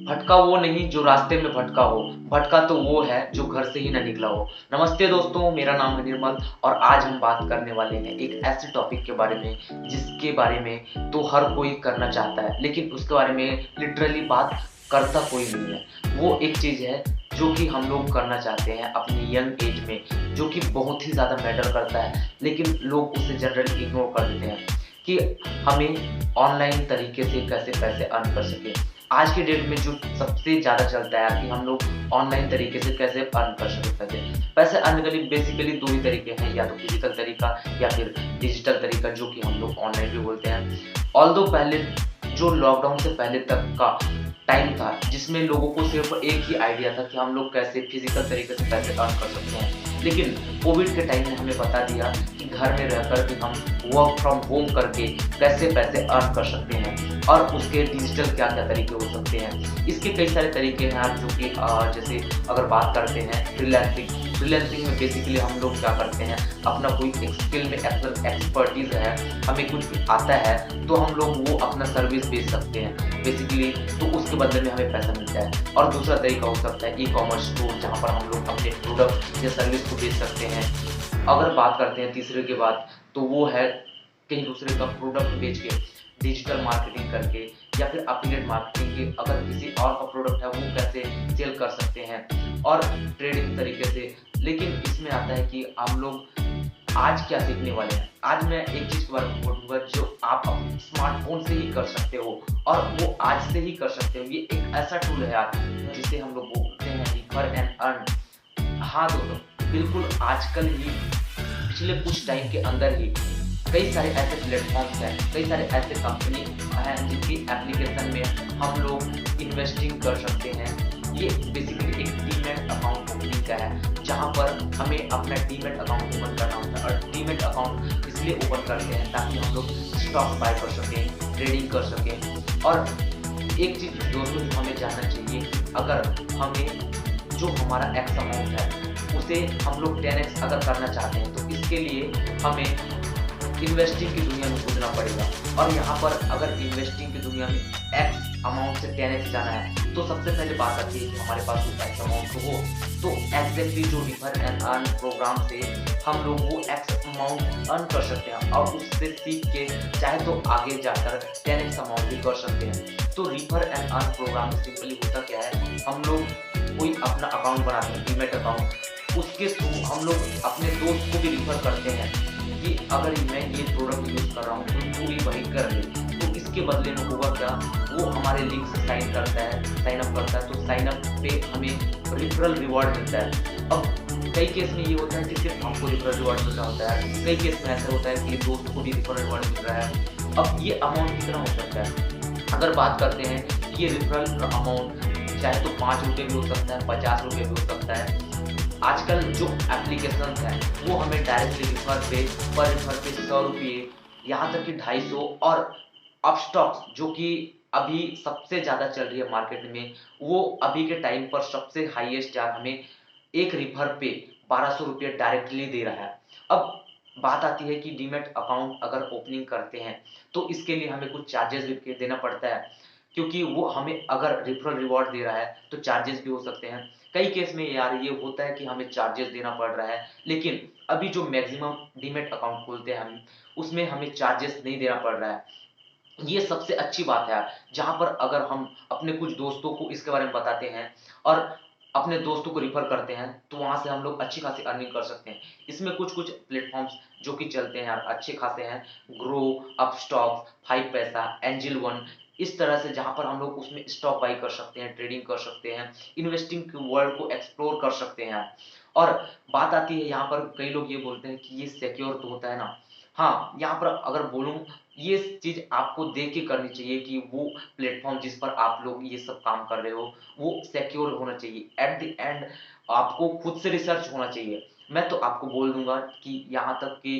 भटका वो नहीं जो रास्ते में भटका हो, भटका तो वो है जो घर से ही ना निकला हो। नमस्ते दोस्तों, मेरा नाम है निर्मल और आज हम बात करने वाले हैं एक ऐसे टॉपिक के बारे में जिसके बारे में तो हर कोई करना चाहता है, लेकिन उसके बारे में लिटरली बात करता कोई नहीं है। वो एक चीज़ है जो कि हम लोग करना चाहते हैं अपनी यंग एज में, जो कि बहुत ही ज़्यादा मैटर करता है, लेकिन लोग उसे जनरली इग्नोर कर देते हैं कि हमें ऑनलाइन तरीके से कैसे पैसे अर्न कर सकें। आज के डेट में जो सबसे ज़्यादा चलता है कि हम लोग ऑनलाइन तरीके से कैसे अर्न कर सकते पैसे। पैसे अर्न के लिए बेसिकली 2 ही तरीके हैं, या तो फिजिकल तरीका या फिर डिजिटल तरीका, जो कि हम लोग ऑनलाइन भी बोलते हैं। ऑल्दो पहले जो लॉकडाउन से पहले तक का टाइम था जिसमें लोगों को सिर्फ एक ही आइडिया था कि हम लोग कैसे फिजिकल तरीके से पैसे अर्न कर सकते हैं, लेकिन कोविड के टाइम ने हमें बता दिया कि घर में रहकर भी हम वर्क फ्रॉम होम करके कैसे पैसे अर्न कर सकते हैं और उसके डिजिटल क्या-क्या तरीके हो सकते हैं। इसके कई सारे तरीके हैं आप, जो कि जैसे अगर बात करते हैं फ्रीलांसिंग। फ्रीलांसिंग में बेसिकली हम लोग क्या करते हैं, अपना कोई एक स्किल में एक्सपर्टीज़ है, हमें कुछ आता है तो हम लोग वो अपना सर्विस बेच सकते हैं बेसिकली, तो उसके बदले में हमें पैसा मिलता है। और दूसरा तरीका हो सकता है ई-कॉमर्स स्टोर, जहाँ पर हम लोग अपने प्रोडक्ट या सर्विस को बेच सकते हैं। अगर बात करते हैं तीसरे के बाद, तो वो है कहीं दूसरे का प्रोडक्ट बेच के डिजिटल मार्केटिंग करके या फिर एफिलिएट मार्केटिंग के अगर किसी और का प्रोडक्ट है वो कैसे सेल कर सकते हैं और ट्रेडिंग तरीके से। लेकिन इसमें आता है कि हम लोग आज क्या सीखने वाले हैं। आज मैं एक चीज़ के बारे में बोलूँगा जो आप अपने स्मार्टफ़ोन से ही कर सकते हो और वो आज से ही कर सकते हो। ये एक ऐसा टूल है यार जिसे हम लोग बोलते हैं रिफर एंड अर्न। हाँ दोस्तों, बिल्कुल आजकल ही पिछले कुछ टाइम के अंदर ही कई सारे ऐसे प्लेटफॉर्म्स हैं, कई सारे ऐसे कंपनी हैं जिनकी एप्लीकेशन में हम लोग इन्वेस्टिंग कर सकते हैं। ये बेसिकली एक डीमैट अकाउंट ओपनिंग का है, जहाँ पर हमें अपना डीमैट अकाउंट ओपन करना होता है और डीमैट अकाउंट इसलिए ओपन करते हैं ताकि हम लोग स्टॉक बाय कर सकें, ट्रेडिंग कर सकें। और एक चीज़ दोस्तों हमें जानना चाहिए कि अगर हमें जो हमारा एक्स अमाउंट है उसे हम लोग 10x अगर करना चाहते हैं तो इसके लिए हमें इन्वेस्टिंग की दुनिया में कूदना पड़ेगा। और यहाँ पर अगर इन्वेस्टिंग की दुनिया में एक्स अमाउंट से 10x जाना है तो सबसे पहले बात आती है कि हमारे पास वो एक्स अमाउंट हो। तो एग्जैक्टली जो रिफर एंड अर्न प्रोग्राम से हम लोग वो एक्स अमाउंट अर्न कर सकते हैं और उससे सीख के चाहे तो आगे जाकर 10x अमाउंट भी कर सकते हैं। तो रिफर एंड अर्न प्रोग्राम में सिंपली होता क्या है, हम लोग कोई अपना अकाउंट बनाते हैं डीमैट अकाउंट, उसके थ्रू हम लोग अपने दोस्त को भी रिफर करते हैं कि अगर मैं ये प्रोडक्ट यूज़ कर रहा हूँ तो तू भी वही कर ले। तो इसके बदले में होगा क्या, वो हमारे लिंक से साइन करता है, साइन अप करता है, तो साइन अप पे हमें रिफरल रिवॉर्ड मिलता है। अब कई केस में ये होता है कि सिर्फ हमको रिफरल रिवॉर्ड मिल रहा होता है, कई केस में ऐसा होता है कि दोस्त को भी रिफरल रिवॉर्ड मिल रहा है। अब ये अमाउंट कितना हो सकता है, अगर बात करते हैं ये रिफरल अमाउंट चाहे तो 5 रुपये भी हो सकता है, 50 रुपये भी हो सकता है। आजकल जो एप्लीकेशंस हैं वो हमें डायरेक्टली रिफर पे पर रिफर पे 100 रुपये, यहाँ तक कि 250 और अपस्टॉक्स जो कि अभी सबसे ज़्यादा चल रही है मार्केट में, वो अभी के टाइम पर सबसे हाईएस्ट यार हमें एक रिफर पे 1200 रुपये डायरेक्टली दे रहा है। अब बात आती है कि डीमैट अकाउंट अगर ओपनिंग करते हैं तो इसके लिए हमें कुछ चार्जेस भी देना पड़ता है, क्योंकि वो हमें अगर रेफरल रिवॉर्ड दे रहा है तो चार्जेस भी हो सकते हैं। कई केस में यार ये होता है कि हमें चार्जेस देना पड़ रहा है, लेकिन अभी जो मैक्सिमम डीमैट अकाउंट खोलते हैं हम, उसमें हमें चार्जेस नहीं देना पड़ रहा है। ये सबसे अच्छी बात है यार, जहाँ पर अगर हम अपने कुछ दोस्तों को इसके बारे में बताते हैं और अपने दोस्तों को रिफर करते हैं तो वहाँ से हम लोग अच्छी खासी अर्निंग कर सकते हैं। इसमें कुछ-कुछ प्लेटफ़ॉर्म्स जो कि चलते हैं यार अच्छे खासे हैं, ग्रो, अपस्टॉक्स, 5 पैसा, एंजल वन, इस तरह से जहाँ पर हम लोग उसमें स्टॉक बाय कर सकते हैं, ट्रेडिंग कर सकते हैं, इन्वेस्टिंग के वर्ल्ड को एक्सप्लोर कर सकते हैं यार। और बात आती है यहाँ पर कई लोग ये बोलते हैं कि ये सिक्योर तो होता है ना? हाँ, यहाँ पर अगर बोलूँ ये चीज़ आपको देख के करनी चाहिए कि वो प्लेटफ़ॉर्म जिस पर आप लोग ये सब काम कर रहे हो, वो सिक्योर होना चाहिए। एट द एंड आपको खुद से रिसर्च होना चाहिए। मैं तो आपको बोल दूँगा कि यहाँ तक कि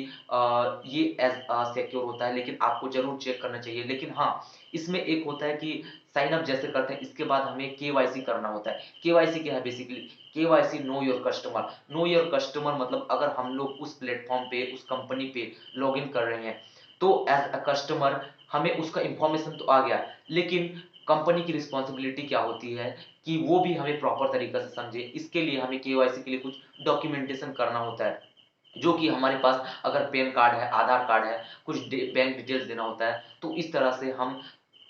ये सिक्योर होता है, लेकिन आपको ज़रूर चेक करना चाहिए। लेकिन हाँ, इसमें एक होता है कि साइन अप जैसे करते हैं, इसके बाद हमें केवाईसी करना होता है। केवाईसी क्या है basically? KYC know your customer. Know your customer मतलब अगर हम लोग उस प्लेटफ़ॉर्म पे, उस कंपनी पे लॉगिन कर रहे हैं, तो एज़ अ कस्टमर हमें उसका इन्फॉर्मेशन तो आ गया, लेकिन कंपनी की रिस्पॉन्सिबिलिटी क्या होती है कि वो भी हमें प्रॉपर तरीके से समझे। इसके लिए हमें केवाईसी के लिए कुछ डॉक्यूमेंटेशन करना होता है, जो कि हमारे पास अगर पैन कार्ड है, आधार कार्ड है, कुछ बैंक डिटेल्स देना होता है। तो इस तरह से हम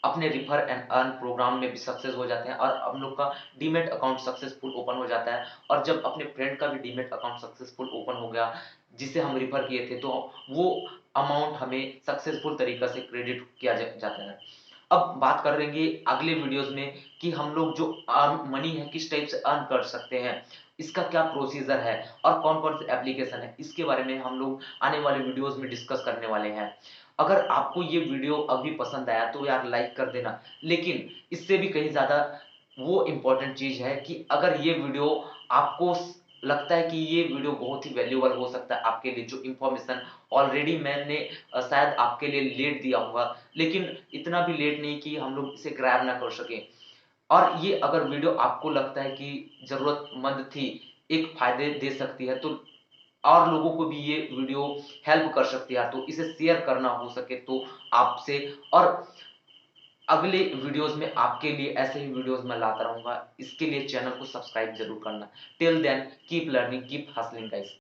अपने रिफर एंड अर्न प्रोग्राम में भी सक्सेस हो जाते हैं और हम लोग का डीमेट अकाउंट सक्सेसफुल ओपन हो जाता है। और जब अपने फ्रेंड का भी डीमेट अकाउंट सक्सेसफुल ओपन हो गया, जिसे हम रिफर किए थे, तो वो अमाउंट हमें सक्सेसफुल तरीका से क्रेडिट किया जाता है। अब बात करेंगे अगले वीडियोस में कि हम लोग जो अर्न मनी है किस टाइप से अर्न कर सकते हैं, इसका क्या प्रोसीजर है और कौन कौन से एप्लीकेशन है, इसके बारे में हम लोग आने वाले वीडियोस में डिस्कस करने वाले हैं। अगर आपको ये वीडियो अभी पसंद आया तो यार लाइक कर देना, लेकिन इससे भी कहीं ज्यादा वो इंपॉर्टेंट चीज है कि अगर ये वीडियो आपको लगता है कि ये वीडियो बहुत ही वैल्यूएबल हो सकता है आपके लिए, जो इंफॉर्मेशन ऑलरेडी मैंने शायद आपके लिए लेट दिया होगा, लेकिन इतना भी लेट नहीं कि हम लोग इसे ग्रैब ना कर सकें। और ये अगर वीडियो आपको लगता है कि जरूरतमंद थी, एक फायदे दे सकती है, तो और लोगों को भी ये वीडियो हेल्प कर सकती है, तो इसे शेयर करना हो सके तो आपसे। और अगले वीडियोस में आपके लिए ऐसे ही वीडियोस मैं लाता रहूंगा। इसके लिए चैनल को सब्सक्राइब जरूर करना। Till then keep learning, keep hustling guys.